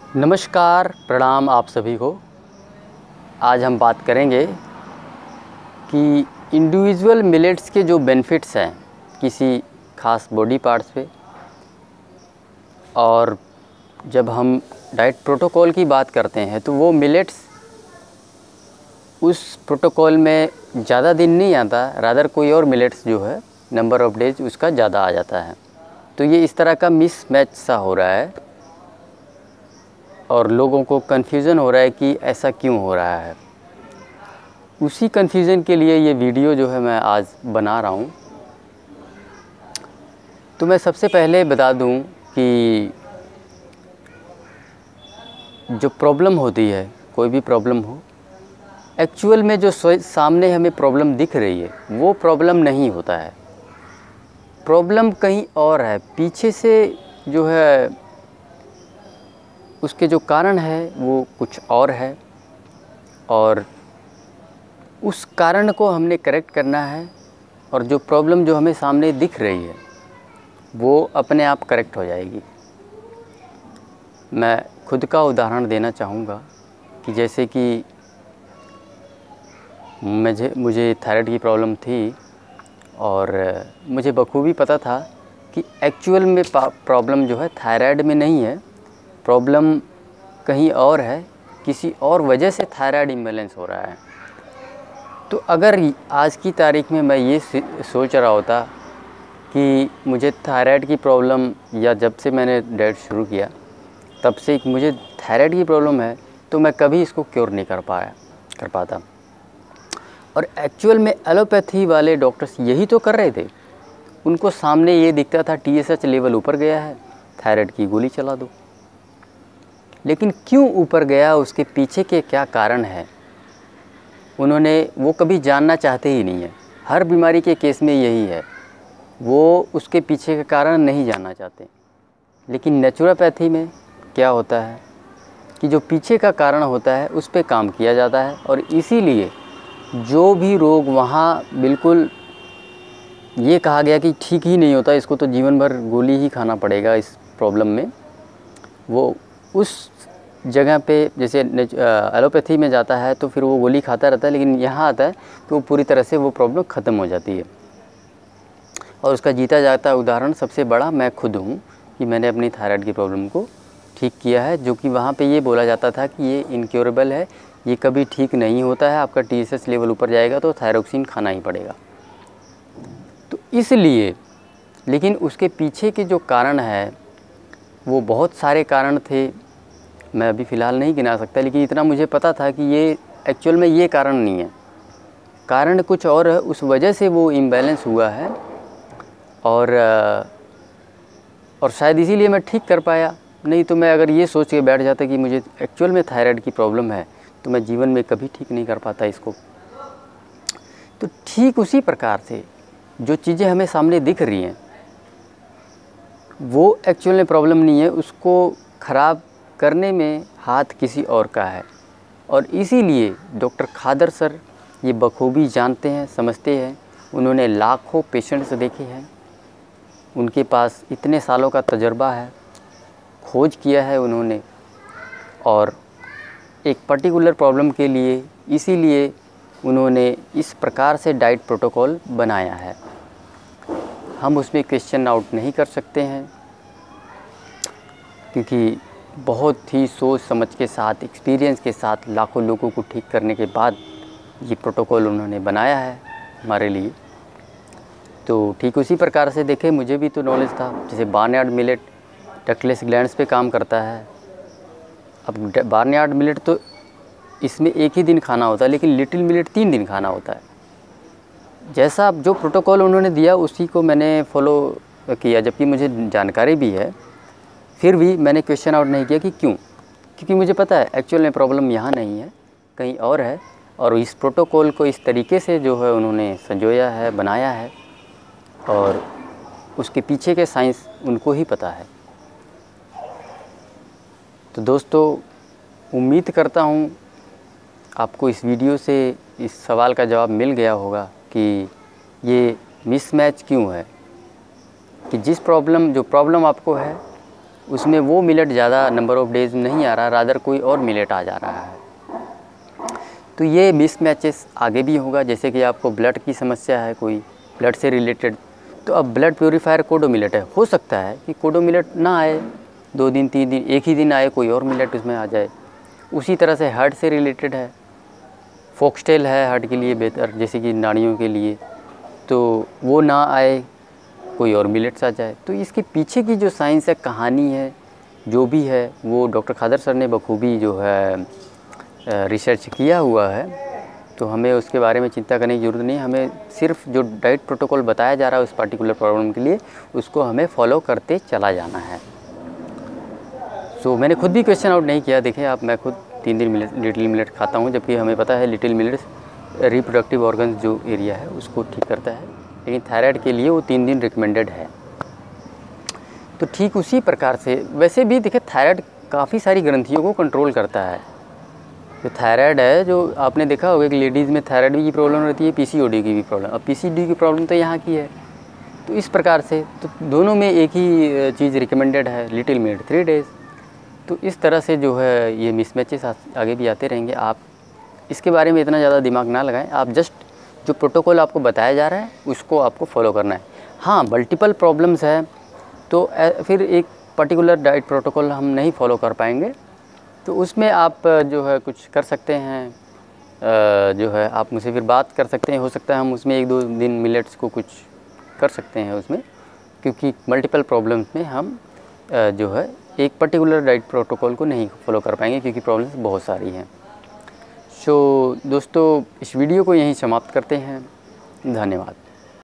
नमस्कार, प्रणाम आप सभी को। आज हम बात करेंगे कि इंडिविजुअल मिलेट्स के जो बेनिफिट्स हैं किसी खास बॉडी पार्ट्स पे, और जब हम डाइट प्रोटोकॉल की बात करते हैं तो वो मिलेट्स उस प्रोटोकॉल में ज़्यादा दिन नहीं आता, रादर कोई और मिलेट्स जो है नंबर ऑफ़ डेज उसका ज़्यादा आ जाता है। तो ये इस तरह का मिसमैच सा हो रहा है और लोगों को कन्फ्यूज़न हो रहा है कि ऐसा क्यों हो रहा है। उसी कन्फ्यूज़न के लिए ये वीडियो जो है मैं आज बना रहा हूँ। तो मैं सबसे पहले बता दूँ कि जो प्रॉब्लम होती है, कोई भी प्रॉब्लम हो, एक्चुअल में जो सामने हमें प्रॉब्लम दिख रही है वो प्रॉब्लम नहीं होता है। प्रॉब्लम कहीं और है, पीछे से जो है उसके जो कारण है वो कुछ और है, और उस कारण को हमने करेक्ट करना है। और जो प्रॉब्लम जो हमें सामने दिख रही है वो अपने आप करेक्ट हो जाएगी। मैं खुद का उदाहरण देना चाहूँगा कि जैसे कि मुझे थायराइड की प्रॉब्लम थी और मुझे बखूबी पता था कि एक्चुअल में प्रॉब्लम जो है थायराइड में नहीं है, प्रॉब्लम कहीं और है, किसी और वजह से थायराइड इम्बैलेंस हो रहा है। तो अगर आज की तारीख में मैं ये सोच रहा होता कि मुझे थायराइड की प्रॉब्लम, या जब से मैंने डाइट शुरू किया तब से मुझे थायराइड की प्रॉब्लम है, तो मैं कभी इसको क्योर नहीं कर पाता। और एक्चुअल में एलोपैथी वाले डॉक्टर्स यही तो कर रहे थे। उनको सामने ये दिखता था TSH लेवल ऊपर गया है, थायराइड की गोली चला दो। लेकिन क्यों ऊपर गया, उसके पीछे के क्या कारण है, वो कभी जानना चाहते ही नहीं है। हर बीमारी के केस में यही है, वो उसके पीछे के कारण नहीं जानना चाहते। लेकिन नेचुरोपैथी में क्या होता है कि जो पीछे का कारण होता है उस पे काम किया जाता है, और इसीलिए जो भी रोग वहाँ बिल्कुल ये कहा गया कि ठीक ही नहीं होता, इसको तो जीवन भर गोली ही खाना पड़ेगा इस प्रॉब्लम में, वो उस जगह पे जैसे एलोपैथी में जाता है तो फिर वो गोली खाता रहता है। लेकिन यहाँ आता है कि वो पूरी तरह से वो प्रॉब्लम ख़त्म हो जाती है। और उसका जीता जाता उदाहरण सबसे बड़ा मैं खुद हूँ कि मैंने अपनी थायराइड की प्रॉब्लम को ठीक किया है, जो कि वहाँ पे ये बोला जाता था कि ये इनक्योरेबल है, ये कभी ठीक नहीं होता है, आपका TSH लेवल ऊपर जाएगा तो थायरोक्सिन खाना ही पड़ेगा। तो इसलिए, लेकिन उसके पीछे के जो कारण है वो बहुत सारे कारण थे, मैं अभी फ़िलहाल नहीं गिना सकता, लेकिन इतना मुझे पता था कि ये एक्चुअल में ये कारण नहीं है, कारण कुछ और है, उस वजह से वो इम्बैलेंस हुआ है। और शायद इसीलिए मैं ठीक कर पाया। नहीं तो मैं अगर ये सोच के बैठ जाता कि मुझे एक्चुअल में थायराइड की प्रॉब्लम है तो मैं जीवन में कभी ठीक नहीं कर पाता इसको। तो ठीक उसी प्रकार से जो चीज़ें हमें सामने दिख रही हैं वो एक्चुअल में प्रॉब्लम नहीं है, उसको ख़राब करने में हाथ किसी और का है। और इसीलिए डॉक्टर खादर सर ये बखूबी जानते हैं, समझते हैं। उन्होंने लाखों पेशेंट्स देखे हैं, उनके पास इतने सालों का तजुर्बा है, खोज किया है उन्होंने, और एक पर्टिकुलर प्रॉब्लम के लिए इसीलिए उन्होंने इस प्रकार से डाइट प्रोटोकॉल बनाया है। हम उसमें क्वेश्चन आउट नहीं कर सकते हैं, क्योंकि बहुत ही सोच समझ के साथ, एक्सपीरियंस के साथ, लाखों लोगों को ठीक करने के बाद ये प्रोटोकॉल उन्होंने बनाया है हमारे लिए। तो ठीक उसी प्रकार से देखें, मुझे भी तो नॉलेज था। जैसे बार्नयार्ड मिलेट डक्टलेस ग्लैंड्स पे काम करता है। अब बार्नयार्ड मिलेट तो इसमें एक ही दिन खाना होता है, लेकिन लिटिल मिलेट 3 दिन खाना होता है। जैसा जो प्रोटोकॉल उन्होंने दिया उसी को मैंने फॉलो किया, जबकि मुझे जानकारी भी है, फिर भी मैंने क्वेश्चन आउट नहीं किया कि क्यों, क्योंकि मुझे पता है एक्चुअल में प्रॉब्लम यहाँ नहीं है, कहीं और है। और इस प्रोटोकॉल को इस तरीके से जो है उन्होंने संजोया है, बनाया है, और उसके पीछे के साइंस उनको ही पता है। तो दोस्तों, उम्मीद करता हूँ आपको इस वीडियो से इस सवाल का जवाब मिल गया होगा कि ये मिसमैच क्यों है, कि जो प्रॉब्लम आपको है उसमें वो मिलेट ज़्यादा नंबर ऑफ़ डेज़ नहीं आ रहा, रादर कोई और मिलेट आ जा रहा है। तो ये मिसमैचेस आगे भी होगा। जैसे कि आपको ब्लड की समस्या है, कोई ब्लड से रिलेटेड, तो अब ब्लड प्योरीफायर कोडो मिलेट है, हो सकता है कि कोडो मिलेट ना आए, 2 दिन 3 दिन, एक ही दिन आए कोई और मिलेट उसमें आ जाए। उसी तरह से हार्ट से रिलेटेड है, फॉक्सटेल है हार्ट के लिए बेहतर, जैसे कि नाड़ियों के लिए, तो वो ना आए, कोई और मिलेट्स आ जाए। तो इसके पीछे की जो साइंस है, कहानी है, जो भी है, वो डॉक्टर खादर सर ने बखूबी जो है रिसर्च किया हुआ है। तो हमें उसके बारे में चिंता करने की ज़रूरत नहीं। हमें सिर्फ जो डाइट प्रोटोकॉल बताया जा रहा है उस पार्टिकुलर प्रॉब्लम के लिए, उसको हमें फॉलो करते चला जाना है। सो मैंने खुद भी क्वेश्चन आउट नहीं किया। देखें आप, मैं खुद 3 दिन लिटिल मिलेट खाता हूँ, जबकि हमें पता है लिटिल मिलेट्स रिप्रोडक्टिव ऑर्गन्स जो एरिया है उसको ठीक करता है, लेकिन थायराइड के लिए वो 3 दिन रिकमेंडेड है। तो ठीक उसी प्रकार से वैसे भी देखिए, थायराइड काफ़ी सारी ग्रंथियों को कंट्रोल करता है। जो थायराइड है, जो आपने देखा होगा कि लेडीज़ में थायराइड की प्रॉब्लम रहती है, पीसीओडी की भी प्रॉब्लम। अब पीसीओडी की प्रॉब्लम तो यहाँ की है, तो इस प्रकार से तो दोनों में एक ही चीज़ रिकमेंडेड है, लिटिल मिलेट 3 डेज़। तो इस तरह से जो है ये मिसमैचेस आगे भी आते रहेंगे। आप इसके बारे में इतना ज़्यादा दिमाग ना लगाएं, आप जस्ट जो प्रोटोकॉल आपको बताया जा रहा है उसको आपको फॉलो करना है। हाँ, मल्टीपल प्रॉब्लम्स है तो फिर एक पर्टिकुलर डाइट प्रोटोकॉल हम नहीं फॉलो कर पाएंगे, तो उसमें आप जो है कुछ कर सकते हैं, जो है आप मुझसे फिर बात कर सकते हैं। हो सकता है हम उसमें 1-2 दिन मिलेट्स को कुछ कर सकते हैं उसमें, क्योंकि मल्टीपल प्रॉब्लम्स में हम जो है एक पर्टिकुलर डाइट प्रोटोकॉल को नहीं फॉलो कर पाएंगे, क्योंकि प्रॉब्लम्स बहुत सारी हैं। सो दोस्तों, इस वीडियो को यहीं समाप्त करते हैं। धन्यवाद।